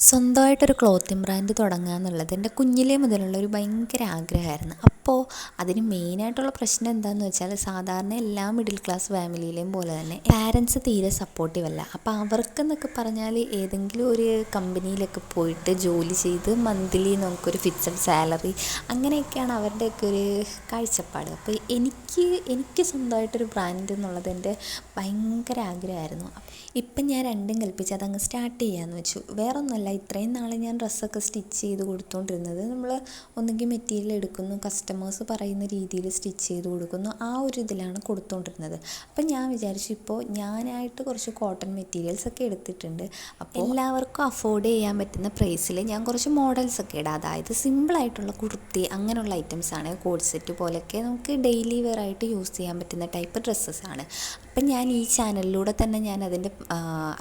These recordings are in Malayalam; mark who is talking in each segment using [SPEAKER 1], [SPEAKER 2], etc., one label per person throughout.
[SPEAKER 1] സ്വന്തമായിട്ടൊരു ക്ലോത്തിങ് ബ്രാൻഡ് തുടങ്ങുക എന്നുള്ളത് എൻ്റെ കുഞ്ഞിലേ മുതലുള്ള ഒരു ഭയങ്കര ആഗ്രഹമായിരുന്നു. അപ്പോൾ അതിന് മെയിനായിട്ടുള്ള പ്രശ്നം എന്താണെന്ന് വെച്ചാൽ, സാധാരണ എല്ലാ മിഡിൽ ക്ലാസ് ഫാമിലിയിലെയും പോലെ തന്നെ പാരൻസ് തീരെ സപ്പോർട്ടീവ് അല്ല. അപ്പോൾ അവർക്കെന്നൊക്കെ പറഞ്ഞാൽ ഏതെങ്കിലും ഒരു കമ്പനിയിലൊക്കെ പോയിട്ട് ജോലി ചെയ്ത് മന്ത്ലി നമുക്കൊരു ഫിക്സഡ് സാലറി, അങ്ങനെയൊക്കെയാണ് അവരുടെയൊക്കെ ഒരു കാഴ്ചപ്പാട്. അപ്പോൾ എനിക്ക് സ്വന്തമായിട്ടൊരു ബ്രാൻഡ് എന്നുള്ളത് എൻ്റെ ഭയങ്കര ആഗ്രഹമായിരുന്നു. ഇപ്പം ഞാൻ രണ്ടും കൽപ്പിച്ച് അതങ്ങ് സ്റ്റാർട്ട് ചെയ്യാമെന്ന് വെച്ചു. വേറൊന്നുമല്ല, ഇത്രയും നാൾ ഞാൻ ഡ്രസ്സൊക്കെ സ്റ്റിച്ച് ചെയ്ത് കൊടുത്തുകൊണ്ടിരുന്നത്, നമ്മൾ ഒന്നുകിൽ മെറ്റീരിയൽ എടുക്കുന്നു, കസ്റ്റമേഴ്സ് പറയുന്ന രീതിയിൽ സ്റ്റിച്ച് ചെയ്ത് കൊടുക്കുന്നു, ആ ഒരു ഇതിലാണ് കൊടുത്തുകൊണ്ടിരുന്നത്. അപ്പം ഞാൻ വിചാരിച്ചു, ഇപ്പോൾ ഞാനായിട്ട് കുറച്ച് കോട്ടൺ മെറ്റീരിയൽസൊക്കെ എടുത്തിട്ടുണ്ട്. അപ്പോൾ എല്ലാവർക്കും അഫോർഡ് ചെയ്യാൻ പറ്റുന്ന പ്രൈസിൽ ഞാൻ കുറച്ച് മോഡൽസൊക്കെ ഇടാം. അതായത് സിമ്പിളായിട്ടുള്ള കുർത്തി അങ്ങനെയുള്ള ഐറ്റംസാണ്, കോഡ് സെറ്റ് പോലെയൊക്കെ നമുക്ക് ഡെയിലി വെയർ ആയിട്ട് യൂസ് ചെയ്യാൻ പറ്റുന്ന ടൈപ്പ് ഡ്രസ്സസ്സാണ്. അപ്പം ഞാൻ ഈ ചാനലിലൂടെ തന്നെ ഞാൻ അതിൻ്റെ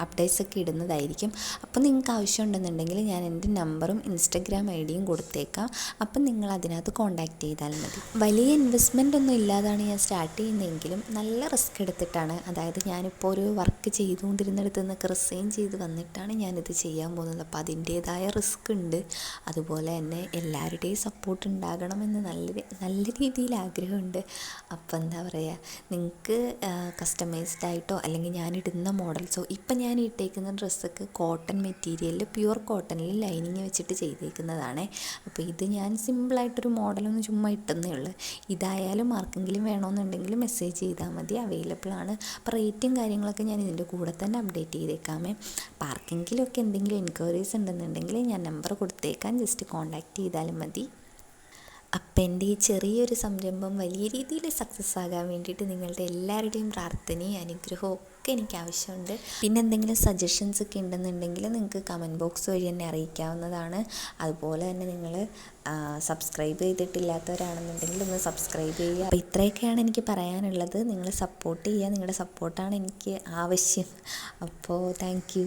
[SPEAKER 1] അപ്ഡേറ്റ്സൊക്കെ ഇടുന്നതായിരിക്കും. അപ്പം നിങ്ങൾക്ക് ആവശ്യമുണ്ടെന്നുണ്ടെങ്കിൽ ഞാൻ എൻ്റെ നമ്പറും ഇൻസ്റ്റഗ്രാം ഐ.ഡിയും കൊടുത്തേക്കാം. അപ്പം നിങ്ങൾ അതിനകത്ത് കോൺടാക്റ്റ് ചെയ്താൽ മതി. വലിയ ഇൻവെസ്റ്റ്മെൻ്റ് ഒന്നും ഇല്ലാതാണ് ഞാൻ സ്റ്റാർട്ട് ചെയ്യുന്നതെങ്കിലും നല്ല റിസ്ക് എടുത്തിട്ടാണ്. അതായത് ഞാനിപ്പോൾ ഒരു വർക്ക് ചെയ്തുകൊണ്ടിരുന്നിടത്ത് നിന്നൊക്കെ റിസൈൻ ചെയ്ത് വന്നിട്ടാണ് ഞാനിത് ചെയ്യാൻ പോകുന്നത്. അപ്പോൾ അതിൻ്റേതായ റിസ്ക് ഉണ്ട്. അതുപോലെ തന്നെ എല്ലാവരുടെയും സപ്പോർട്ട് ഉണ്ടാകണമെന്ന് നല്ല രീതിയിൽ ആഗ്രഹമുണ്ട്. അപ്പോൾ എന്താ പറയുക, നിങ്ങൾക്ക് കസ്റ്റമൈസ്ഡ് ആയിട്ടോ അല്ലെങ്കിൽ ഞാനിടുന്ന മോഡൽസോ, ഇപ്പം ഞാൻ ഇട്ടേക്കുന്ന ഡ്രസ്സൊക്കെ കോട്ടൺ മെറ്റീരിയലിൽ, പ്യുവർ കോട്ടണിൽ ലൈനിങ് വെച്ചിട്ട് ചെയ്തേക്കുന്നതാണ്. അപ്പോൾ ഇത് ഞാൻ സിമ്പിളായിട്ടൊരു മോഡലൊന്ന് ചുമ്മാ ഇട്ടെന്നേ ഉള്ളൂ. ഇതായാലും ആർക്കെങ്കിലും വേണമെന്നുണ്ടെങ്കിൽ മെസ്സേജ് ചെയ്താൽ മതി, അവൈലബിൾ ആണ്. അപ്പോൾ റേറ്റും കാര്യങ്ങളൊക്കെ ഞാൻ ഇതിൻ്റെ കൂടെ തന്നെ അപ്ഡേറ്റ് ചെയ്തേക്കാമേ. അപ്പോൾ ആർക്കെങ്കിലുമൊക്കെ എന്തെങ്കിലും എൻക്വയറീസ് ഉണ്ടെന്നുണ്ടെങ്കിൽ ഞാൻ നമ്പർ കൊടുത്തേക്കാം, ജസ്റ്റ് കോൺടാക്റ്റ് ചെയ്താലും മതി. അപ്പം എൻ്റെ ഈ ചെറിയൊരു സംരംഭം വലിയ രീതിയിൽ സക്സസ് ആകാൻ വേണ്ടിയിട്ട് നിങ്ങളുടെ എല്ലാവരുടെയും പ്രാർത്ഥനയും അനുഗ്രഹവും ഒക്കെ എനിക്ക് ആവശ്യമുണ്ട്. പിന്നെ എന്തെങ്കിലും സജഷൻസ് ഒക്കെ ഉണ്ടെന്നുണ്ടെങ്കിൽ നിങ്ങൾക്ക് കമൻറ്റ് ബോക്സ് വഴി എന്നെ അറിയിക്കാവുന്നതാണ്. അതുപോലെ തന്നെ നിങ്ങൾ സബ്സ്ക്രൈബ് ചെയ്തിട്ടില്ലാത്തവരാണെന്നുണ്ടെങ്കിൽ ഒന്ന് സബ്സ്ക്രൈബ് ചെയ്യുക. അപ്പോൾ ഇത്രയൊക്കെയാണ് എനിക്ക് പറയാനുള്ളത്. നിങ്ങൾ സപ്പോർട്ട് ചെയ്യുക, നിങ്ങളുടെ സപ്പോർട്ടാണ് എനിക്ക് ആവശ്യം. അപ്പോൾ താങ്ക് യു.